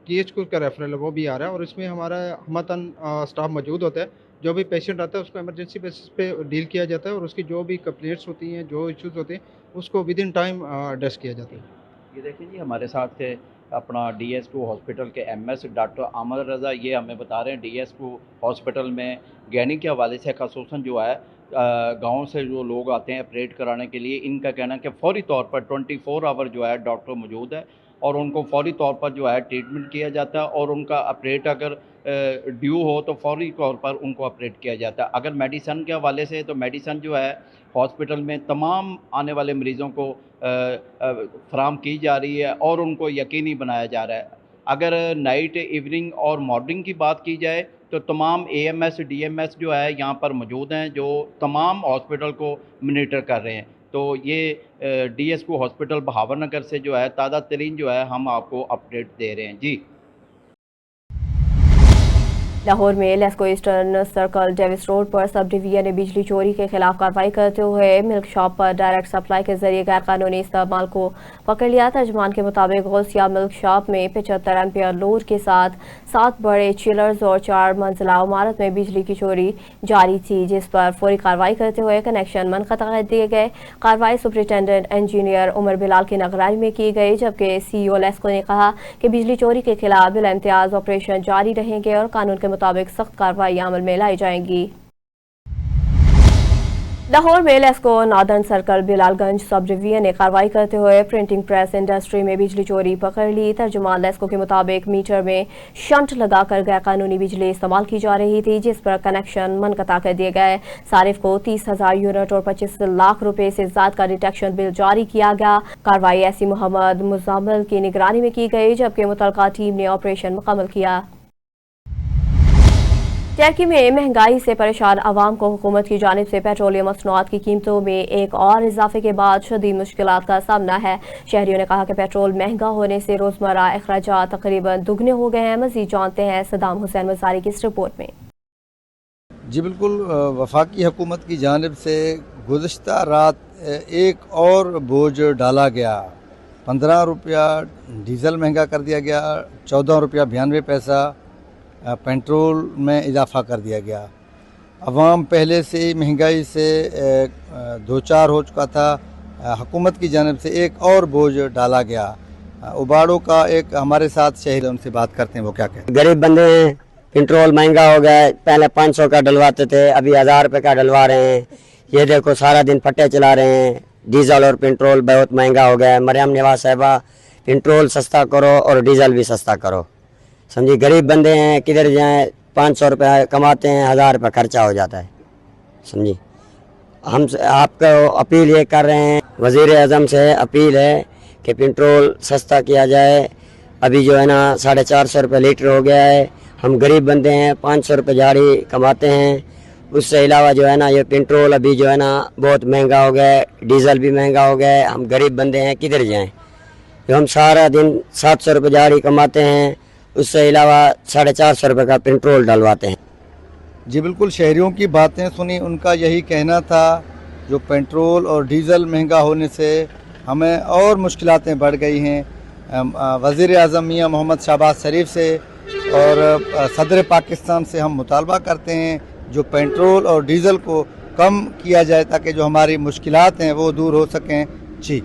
TH का रेफरल है वो भी आ रहा है, और इसमें हमारा हमतन स्टाफ मौजूद होता है। जो भी पेशेंट आता है उसको इमरजेंसी बेसिस पे डील किया जाता है, और उसकी जो भी कंप्लेंट्स होती हैं, जो इश्यूज़ होते हैं, उसको विद इन टाइम एड्रेस किया जाता है। ये देखिए जी, हमारे साथ थे अपना DH2 हॉस्पिटल के MS डॉक्टर आमद रज़ा, ये हमें बता रहे हैं DH2 हॉस्पिटल में गैनी के हवाले से खसूसन जो है गाँव से जो लोग आते हैं ऑपरेट कराने के लिए, इनका कहना है कि फ़ौरी तौर पर 24 आवर जो है डॉक्टर मौजूद है और उनको फ़ौरी तौर पर जो है ट्रीटमेंट किया जाता है, और उनका ऑपरेट अगर ड्यू हो तो फ़ौरी तौर पर उनको ऑपरेट किया जाता है। अगर मेडिसन के हवाले से, तो मेडिसन जो है हॉस्पिटल में तमाम आने वाले मरीज़ों को फराम की जा रही है और उनको यकीनी बनाया जा रहा है। अगर नाइट, इवनिंग और मॉर्निंग की बात की जाए तो तमाम AMS, DMS जो है यहाँ पर मौजूद हैं जो तमाम हॉस्पिटल को मॉनिटर कर रहे हैं। तो ये DH2 हॉस्पिटल बहावलनगर से जो है ताज़ा तरीन जो है हम आपको अपडेट दे रहे हैं जी। लाहौर में LESCO eastern circle Davis road पर सब डिवीजन ने बिजली चोरी के खिलाफ कार्रवाई करते हुए मिल्क शॉप पर डायरेक्ट सप्लाई के जरिए गैर कानूनी इस्तेमाल को पकड़ लिया। तर्जमान के मुताबिक गौसिया मिल्क शॉप में 75 एम्पियर लोड के साथ 7 बड़े चिलर्स और 4 मंजिला इमारत में बिजली की चोरी जारी थी, जिस पर फौरी कार्रवाई करते हुए कनेक्शन मुनक़ता कर दिए गए। कार्रवाई सुपरिटेंडेंट इंजीनियर उमर बिलाल की निगरानी में की गई, जबकि CEO लेस्को ने कहा कि बिजली चोरी के खिलाफ बिला इम्तियाज ऑपरेशन जारी रहेंगे और कानून के मुताबिक सख्त कार्रवाई अमल में लाई जाएंगी। लाहौर में LESCO नादन circle Bilalganj sub division ने कार्रवाई करते हुए प्रिंटिंग प्रेस इंडस्ट्री में बिजली चोरी पकड़ ली। तर्जुमान लेस्को के मुताबिक मीटर में शंट लगाकर गैर कानूनी बिजली इस्तेमाल की जा रही थी, जिस पर कनेक्शन मुनक़ता कर दिए गए। सारिफ को 30,000 यूनिट और 25 लाख रुपए से ज्यादा का डिटेक्शन बिल जारी किया गया। कार्रवाई ऐसी मोहम्मद मुजामिल की निगरानी में की गई, जबकि मुतलका टीम ने ऑपरेशन मुकम्मल किया। टर्की में महंगाई से परेशान अवाम को हुकूमत की जानिब से पेट्रोलियम मसनूआत की कीमतों में एक और इजाफे के बाद शदीद मुश्किलात का सामना है। शहरियों ने कहा कि पेट्रोल महंगा होने से रोजमर्रा अखराजात तकरीबन दुगने हो गए हैं। मजीद जानते हैं सदाम हुसैन मज़ारी की इस रिपोर्ट में। जी बिल्कुल, वफाकी हुकूमत की जानिब से गुज़श्ता रात एक और बोझ डाला गया। 15 रुपया डीज़ल महंगा कर दिया गया, 14 रुपया 92 पैसा पेट्रोल में इजाफ़ा कर दिया गया। अवाम पहले से ही महंगाई से दो चार हो चुका था। हुकूमत की जानिब से एक और बोझ डाला गया। उबाड़ो का एक हमारे साथ शहर, उनसे बात करते हैं, वो क्या कहते हैं। गरीब बंदे हैं, पेट्रोल महंगा हो गया है। पहले 500 का डलवाते थे, अभी 1000 रुपये का डलवा रहे हैं। ये देखो सारा दिन फट्टे चला रहे हैं। डीजल और पेट्रोल बहुत महंगा हो गया है। मरियम नवाज साहिबा, पेट्रोल सस्ता करो और डीजल भी सस्ता करो। समझिए गरीब बंदे हैं, किधर जाएं। 500 रुपये कमाते हैं, 1000 रुपये खर्चा हो जाता है। समझिए हम आपको अपील ये कर रहे हैं, वज़ीर आज़म से अपील है कि पेट्रोल सस्ता किया जाए। अभी जो है ना 450 रुपये लीटर हो गया है। हम गरीब बंदे हैं, 500 रुपये दिहाड़ी कमाते हैं। उससे अलावा जो है ना ये पेट्रोल अभी जो है ना बहुत महंगा हो गया है, डीजल भी महंगा हो गया है। हम गरीब बंदे हैं, किधर जाएं। जो हम सारा दिन 700 रुपये दिहाड़ी कमाते हैं, उससे अलावा 450 रुपये का पेट्रोल डलवाते हैं। जी बिल्कुल, शहरियों की बातें सुनी, उनका यही कहना था जो पेट्रोल और डीज़ल महंगा होने से हमें और मुश्किलातें बढ़ गई हैं। वज़ीर आज़म मियां मोहम्मद शहबाज शरीफ से और सदर पाकिस्तान से हम मुतालबा करते हैं जो पेट्रोल और डीज़ल को कम किया जाए ताकि जो हमारी मुश्किलात हैं वो दूर हो सकें। जी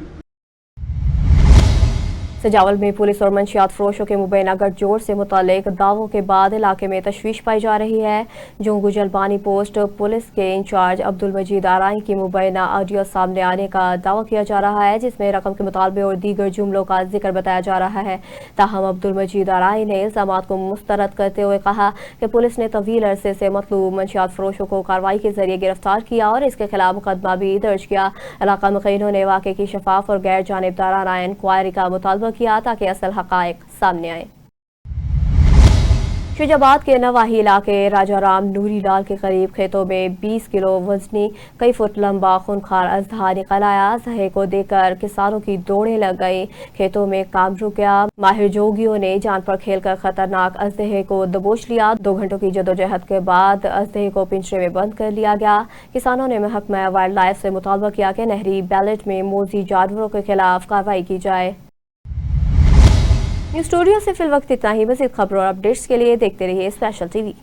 सजावल में पुलिस और मंशियात फरोशों के मुबैना गठजोड़ से मुतालिक दावों के बाद इलाके में तशवीश पाई जा रही है। जोंगू जलबानी पोस्ट पुलिस के इंचार्ज अब्दुल मजीद आराई की मुबैना ऑडियो सामने आने का दावा किया जा रहा है, जिसमें रकम के मुतालबे और दीगर जुमलों का जिक्र बताया जा रहा है। ताहम अब्दुल मजीद आराई ने इल्जामात को मुस्तरद करते हुए कहा कि पुलिस ने तवील अरसे से मतलूब मंशियात फरोशों को कार्रवाई के जरिए गिरफ्तार किया और इसके खिलाफ मुकदमा भी दर्ज किया। इलाका मुखीनों ने वाक़े की शफाफ और गैर जानिबदाराना इंक्वायरी का मुतालबा किया ताकि असल हक़ाइक़ सामने आए। शुजाबाद के नवाही इलाके राजा राम नूरी लाल के करीब खेतों में 20 किलो वजनी कई फुट लंबा खूनखार अजहा निकल आया। अजहे को देखकर किसानों की दौड़ें लग गई। खेतों में काम रुक गया। माहिर जोगियों ने जान पर खेलकर खतरनाक अजहे को दबोच लिया। 2 घंटों की जदोजहद के बाद अजहे को पिंजरे में बंद कर लिया गया। किसानों ने महकमा वाइल्ड लाइफ से मुतालबा किया कि नहरी बैलेट में मोजी जानवरों के खिलाफ कार्रवाई की जाए। न्यूज़ स्टूडियो से फिल वक्त इतना ही। मज़ीद खबरों और अपडेट्स के लिए देखते रहिए स्पेशल टीवी।